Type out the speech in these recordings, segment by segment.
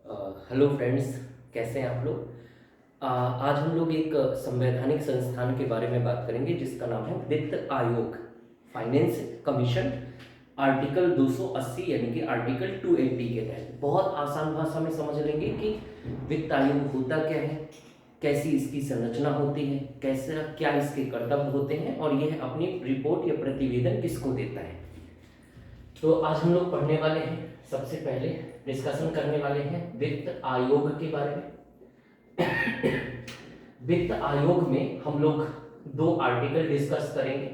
Hello friends, कैसे हैं आप लोग। आज हम लोग एक संवैधानिक संस्थान के बारे में बात करेंगे जिसका नाम है वित्त आयोग, फाइनेंस कमीशन। आर्टिकल 280 यानी कि आर्टिकल 280 के तहत बहुत आसान भाषा में समझ लेंगे कि वित्त आयोग होता क्या है, कैसी इसकी संरचना होती है, कैसे क्या इसके कर्तव्य होते हैं और यह अपनी रिपोर्ट या प्रतिवेदन किसको देता है। तो आज हम लोग पढ़ने वाले हैं, सबसे पहले डिस्कशन करने वाले हैं वित्त आयोग के बारे में। वित्त आयोग में हम लोग दो आर्टिकल डिस्कस करेंगे,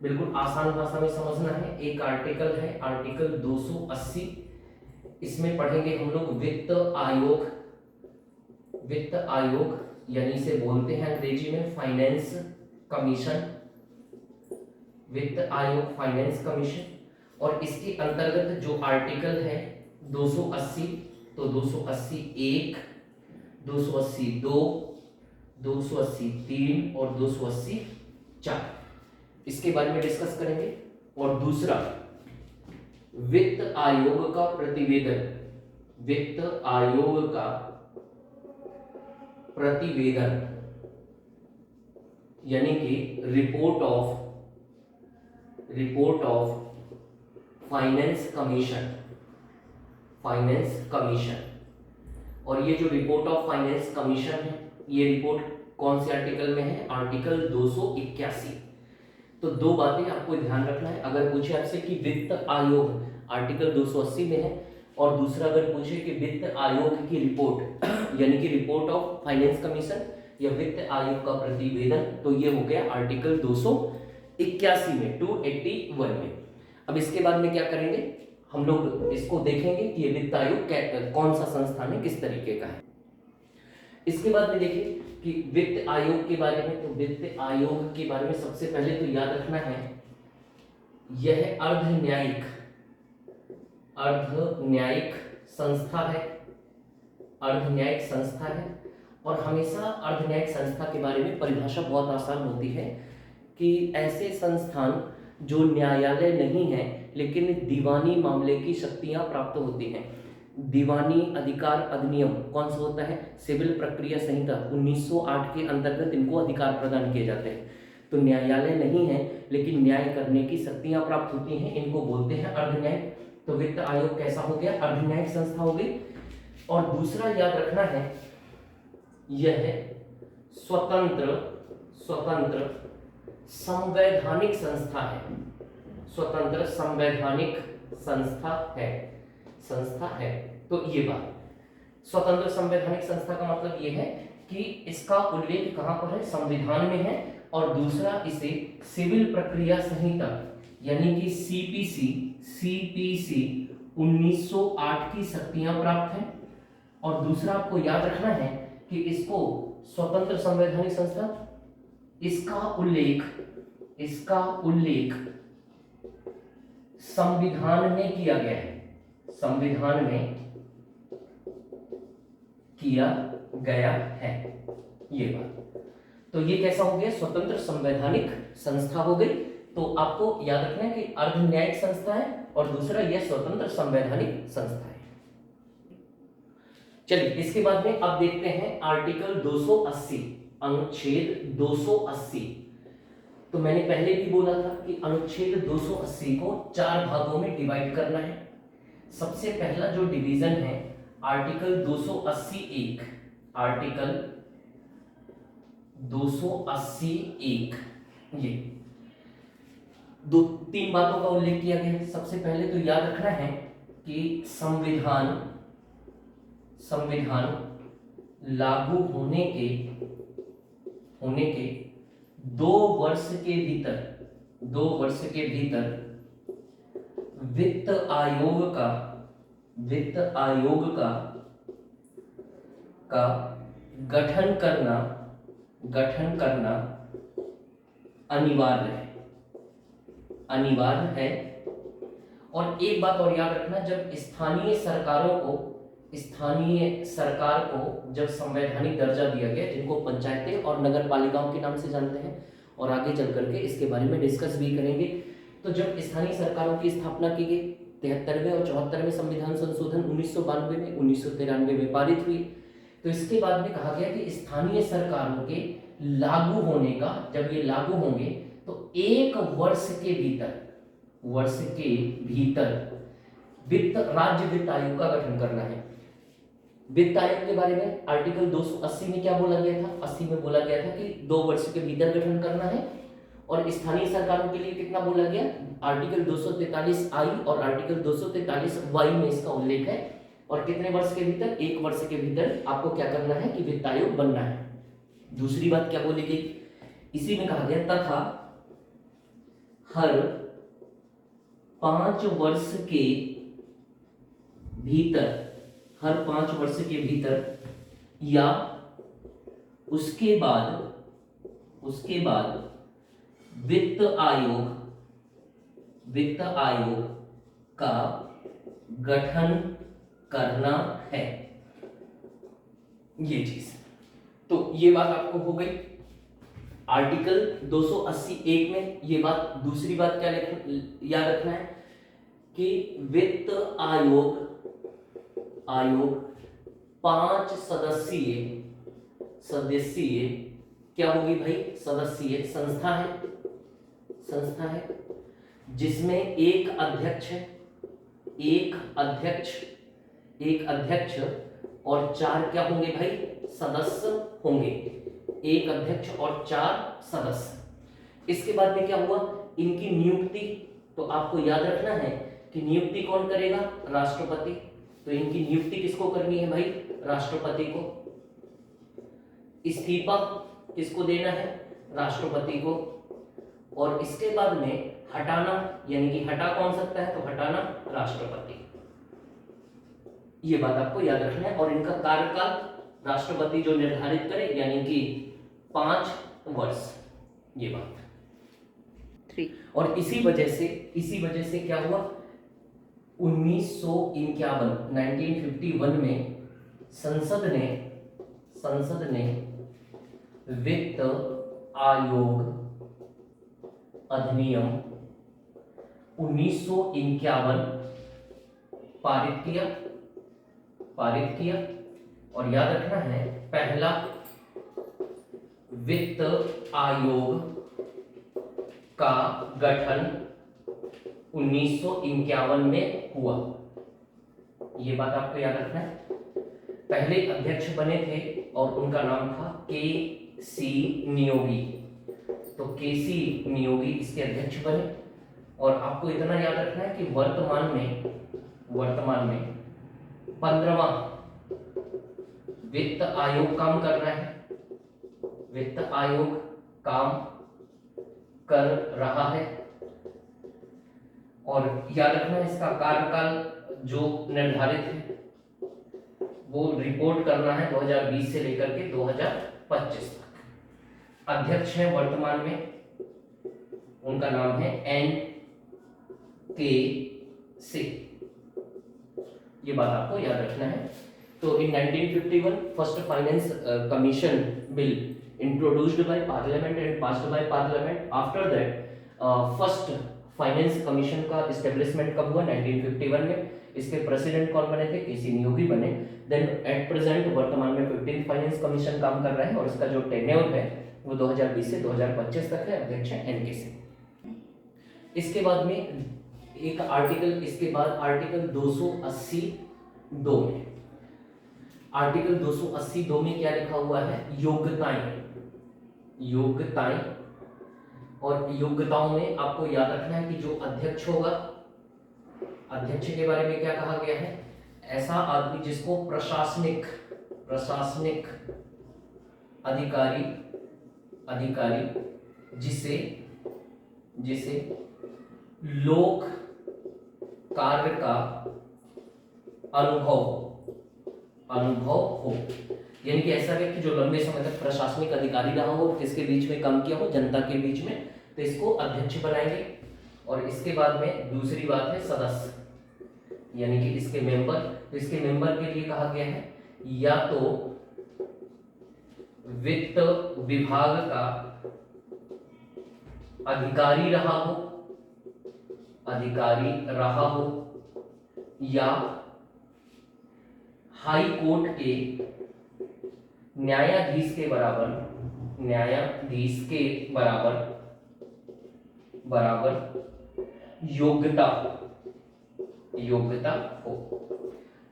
बिल्कुल आसान भाषा में समझना है। एक आर्टिकल है आर्टिकल 280, इसमें पढ़ेंगे हम लोग वित्त आयोग। वित्त आयोग यानी इसे बोलते हैं अंग्रेजी में फाइनेंस कमीशन, वित्त आयोग फाइनेंस कमीशन। और इसके अंतर्गत जो आर्टिकल है 280, तो 280(1), 280(2), 280(3) और 280(4 इसके बारे में डिस्कस करेंगे। और दूसरा वित्त आयोग का प्रतिवेदन, वित्त आयोग का प्रतिवेदन यानी कि report of finance commission, finance commission. और ये जो रिपोर्ट ऑफ फाइनेंस कमीशन है, ये रिपोर्ट कौन से आर्टिकल में है, आर्टिकल 281। तो दो बातें आपको ध्यान रखना है। अगर पूछे आपसे कि वित्त आयोग आर्टिकल 280 में है, और दूसरा अगर पूछे कि वित्त आयोग की रिपोर्ट यानी कि रिपोर्ट ऑफ फाइनेंस कमीशन या वित्त आयोग का प्रतिवेदन, तो ये हो गया आर्टिकल 281 में, 281 में। अब इसके बाद में क्या करेंगे, हम लोग इसको देखेंगे कि ये वित्त आयोग कौन सा संस्थान है, किस तरीके का है। इसके बाद में देखिए कि वित्त आयोग के बारे में, तो वित्त आयोग के बारे में सबसे पहले तो याद रखना है, यह अर्धन्यायिक संस्था है, अर्धन्यायिक संस्था है। और हमेशा अर्धन्यायिक संस्था के बारे में परिभाषा बहुत आसान होती है कि ऐसे संस्थान जो न्यायालय नहीं है लेकिन दीवानी मामले की शक्तियां प्राप्त होती हैं। दीवानी अधिकार अधिनियम कौन सा होता है, सिविल प्रक्रिया संहिता 1908 के अंतर्गत इनको अधिकार प्रदान किए जाते हैं। तो न्यायालय नहीं है लेकिन न्याय करने की शक्तियां प्राप्त होती हैं, इनको बोलते हैं अर्धन्याय। तो वित्त आयोग कैसा हो गया, अर्धन्यायिक संस्था हो गई। और दूसरा याद रखना है, यह स्वतंत्र संवैधानिक संस्था है, स्वतंत्र संवैधानिक संस्था है। तो ये बात, स्वतंत्र संवैधानिक संस्था का मतलब ये है कि इसका उल्लेख कहां पर है, संविधान में है। और दूसरा, इसे सिविल प्रक्रिया संहिता यानी कि सीपीसी 1908 की शक्तियां प्राप्त हैं। और दूसरा आपको याद रखना है कि इसको स्वतंत्र संवैधानिक संस्था, इसका उल्लेख संविधान में किया गया है, संविधान में किया गया है, ये बात। तो ये कैसा हो गया, स्वतंत्र संवैधानिक संस्था हो गई। तो आपको याद रखना है कि अर्धन्यायिक संस्था है और दूसरा यह स्वतंत्र संवैधानिक संस्था है। चलिए इसके बाद में अब देखते हैं आर्टिकल 280, अनुच्छेद 280। तो मैंने पहले भी बोला था कि अनुच्छेद 280 को 4 भागों में डिवाइड करना है। सबसे पहला जो डिवीजन है आर्टिकल 280(1), आर्टिकल 280(1, ये दो तीन बातों का उल्लेख किया गया है। सबसे पहले तो याद रखना है कि संविधान लागू होने के 2 वर्ष के भीतर वित्त आयोग का गठन करना अनिवार्य है। और एक बात और याद रखना, जब स्थानीय सरकार को जब संवैधानिक दर्जा दिया गया, जिनको पंचायतें और नगर पालिकाओं के नाम से जानते हैं, और आगे चल करके इसके बारे में डिस्कस भी करेंगे। तो जब स्थानीय सरकारों की स्थापना की गई 73वें और 74वें संविधान संशोधन 1992 में, 1993 में पारित हुई। तो इसके बाद में कहा गया कि स्थानीय सरकारों के लागू होने का, जब ये लागू होंगे तो एक वर्ष के भीतर राज्य वित्त आयोग का गठन करना है। वित्त आयोग के बारे में आर्टिकल 280 में क्या बोला गया था? 80 में बोला गया था कि 2 वर्ष के भीतर गठन करना है। और स्थानीय सरकारों के लिए कितना बोला गया? आर्टिकल 243 आई और आर्टिकल 243 वाई में इसका उल्लेख है। और कितने वर्ष के भीतर? 1 वर्ष के भीतर आपको क्या करना है कि वित्त आयोग बनना है। दूसरी बात क्या बोली गई? इसी में कहा गया तथा हर 5 वर्ष के भीतर या उसके बाद वित्त आयोग का गठन करना है। ये चीज, तो ये बात आपको हो गई आर्टिकल 280(1) में। ये बात, दूसरी बात क्या याद रखना है कि वित्त आयोग 5 सदस्यीय क्या होगी भाई? सदस्यीय संस्था है जिसमें एक अध्यक्ष और 4 क्या होंगे भाई? सदस्य होंगे। एक अध्यक्ष और 4 सदस्य। इसके बाद में क्या हुआ? इनकी नियुक्ति, तो आपको याद रखना है कि नियुक्ति कौन करेगा? राष्ट्रपति। तो इनकी नियुक्ति किसको करनी है भाई? राष्ट्रपति को। इस्तीफा किसको देना है? राष्ट्रपति को। और इसके बाद में हटाना, यानी कि हटा कौन सकता है? तो हटाना राष्ट्रपति। ये बात आपको याद रखना है। और इनका कार्यकाल राष्ट्रपति जो निर्धारित करे, यानी कि 5 वर्ष। ये बात 3। और इसी वजह से क्या हुआ? 1951 में संसद ने वित्त आयोग अधिनियम 1951 पारित किया। और याद रखना है, पहला वित्त आयोग का गठन 1951 में हुआ। ये बात आपको याद रखना है। पहले अध्यक्ष बने थे और उनका नाम था के.सी. नियोगी। तो के.सी. नियोगी इसके अध्यक्ष बने। और आपको इतना याद रखना है कि वर्तमान में 15वां वित्त आयोग काम कर रहा है। वित्त आयोग काम कर रहा है। और याद रखना इसका कार्यकाल जो निर्धारित है वो रिपोर्ट करना है 2020 से लेकर के 2025 तक। अध्यक्ष है वर्तमान में, उनका नाम है N.K. ये बात आपको याद रखना है। तो इन 1951 first finance commission bill introduced by parliament and passed by parliament. After that first finance commission का एस्टेब्लिशमेंट कब हुआ? 1951 में। इसके प्रेसिडेंट कौन बने थे? के.सी. नियोगी बने। देन एट प्रेजेंट वर्तमान में 15th फाइनेंस कमीशन काम कर रहा है और इसका जो टेन्योर है वो 2020 से 2025 तक है। अध्यक्ष है N.K. इसके बाद में एक आर्टिकल, इसके बाद आर्टिकल 282 में, आर्टिकल 282 में क्या लिखा हुआ है? योग्यताएं। और योग्यताओं में आपको याद रखना है कि जो अध्यक्ष होगा, अध्यक्ष के बारे में क्या कहा गया है? ऐसा आदमी जिसको प्रशासनिक अधिकारी जिसे लोक कार्य का अनुभव हो, यानी कि ऐसा व्यक्ति जो लंबे समय तक प्रशासनिक अधिकारी रहा हो, किसके बीच में काम किया हो? जनता के बीच में। तो इसको अध्यक्ष बनाएंगे। और इसके बाद में दूसरी बात है सदस्य, यानी कि इसके मेंबर। तो इसके मेंबर के लिए कहा गया है या तो वित्त विभाग का अधिकारी रहा हो या हाई कोर्ट के न्यायाधीश के बराबर योग्यता हो।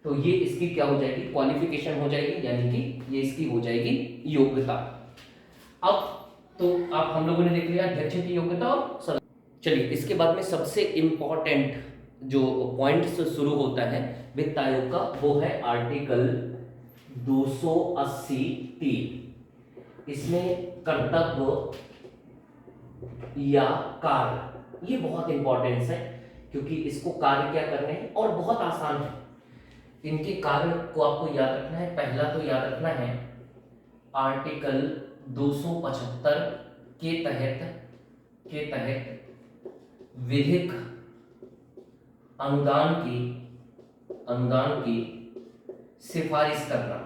तो ये इसकी क्या हो जाएगी, क्वालिफिकेशन हो जाएगी, यानी कि ये इसकी हो जाएगी योग्यता। अब तो आप हम लोगों ने देख लिया अध्यक्ष की योग्यता और सदस्य। चलिए इसके बाद में सबसे इंपॉर्टेंट जो पॉइंट से शुरू होता है वित्त आयोग का, वो है आर्टिकल 280(3). इसमें कर्तव्य या कार्य, ये बहुत इंपॉर्टेंस है क्योंकि इसको कार्य क्या करने हैं और बहुत आसान है। इनके कार्य को आपको याद रखना है। पहला तो याद रखना है आर्टिकल 275 के तहत विधिक अनुदान की सिफारिश करना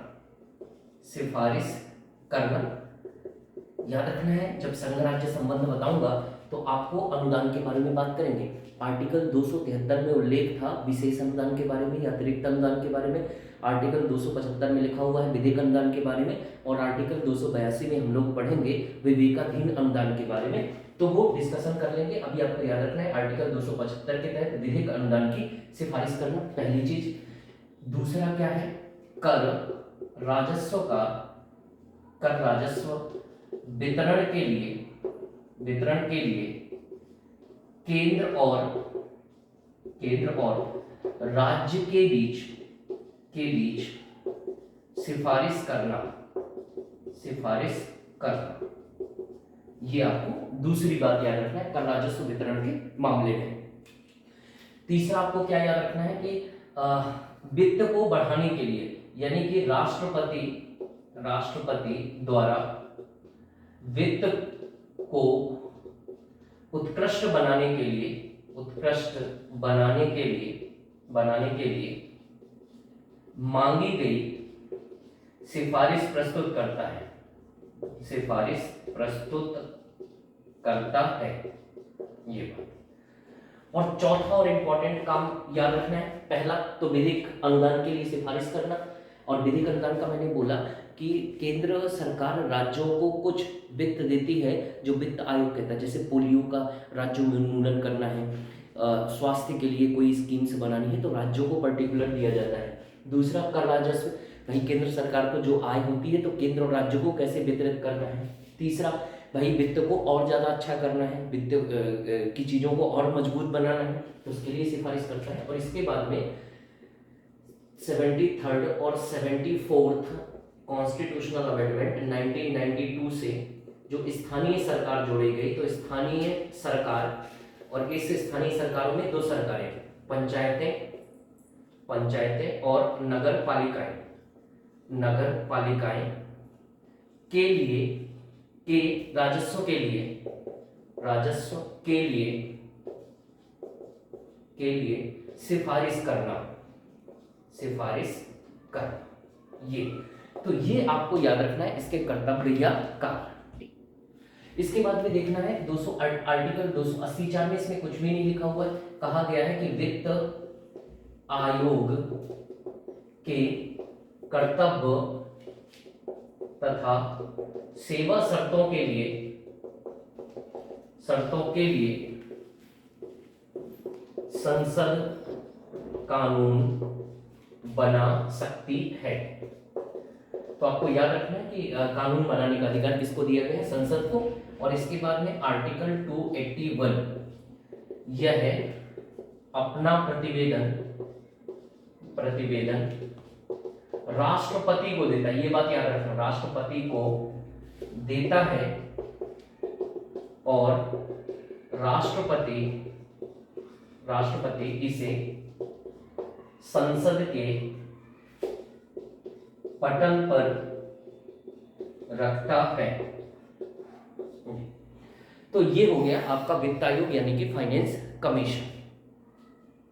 याद रखना है। जब संघ राज्य संबंध बताऊंगा तो आपको अनुदान के बारे में बात करेंगे। आर्टिकल 273 में उल्लेख था विशेष अनुदान के बारे में या अतिरिक्त अनुदान के बारे में। आर्टिकल 275 में लिखा हुआ है विधिक अनुदान के बारे में, और आर्टिकल 282 में हम लोग पढ़ेंगे विवेकाधीन अनुदान के बारे में, तो वो डिस्कशन कर लेंगे। अभी आपको याद रखना है आर्टिकल 275 के तहत विधिक अनुदान की सिफारिश करना, पहली चीज। दूसरा क्या है, कर राजस्व वितरण के लिए केंद्र और राज्य के बीच सिफारिश करना। ये आपको दूसरी बात याद रखना है कर राजस्व वितरण के मामले में। तीसरा आपको क्या याद रखना है कि वित्त को बढ़ाने के लिए, यानी कि राष्ट्रपति द्वारा वित्त को उत्कृष्ट बनाने के लिए मांगी गई सिफारिश प्रस्तुत करता है ये बात। और चौथा और इंपॉर्टेंट काम याद रखना है, पहला तो विधिक अनुदान के लिए सिफारिश करना। और विधिक अनुदान का मैंने बोला कि केंद्र सरकार राज्यों को कुछ वित्त देती है जो वित्त आयोग कहता है, जैसे पोलियो का राज्यों में उन्मूलन करना है, स्वास्थ्य के लिए कोई स्कीम्स बनानी है तो राज्यों को पर्टिकुलर दिया जाता है। दूसरा कर राजस्व, भाई केंद्र सरकार को जो आय होती है तो केंद्र और राज्यों को कैसे वितरित करना है। तीसरा भाई वित्त को और ज़्यादा अच्छा करना है, वित्त की चीज़ों को और मजबूत बनाना है, तो उसके लिए सिफारिश करता है। और इसके बाद में 73rd और 74th कॉन्स्टिट्यूशनल अमेंडमेंट 1992 से जो स्थानीय सरकार जोड़ी गई, तो स्थानीय सरकार, और इस स्थानीय सरकारों में दो सरकारें, पंचायतें और नगर पालिकाएं के लिए के राजस्व के लिए सिफारिश करना। ये तो ये आपको याद रखना है इसके कर्तव्य या कार्य। इसके बाद में देखना है आर्टिकल 284 में इसमें कुछ भी नहीं लिखा हुआ है। कहा गया है कि वित्त आयोग के कर्तव्य तथा सेवा शर्तों के लिए संसद कानून बना सकती है। तो आपको याद रखना है कि कानून बनाने का अधिकार किसको दिया गया है, संसद को। और इसके बाद में आर्टिकल 281 यह है अपना प्रतिवेदन राष्ट्रपति को देता है। ये बात याद रखना, राष्ट्रपति को देता है और राष्ट्रपति इसे संसद के पटल पर रखता है। तो ये हो गया आपका वित्त आयोग यानी कि फाइनेंस कमीशन।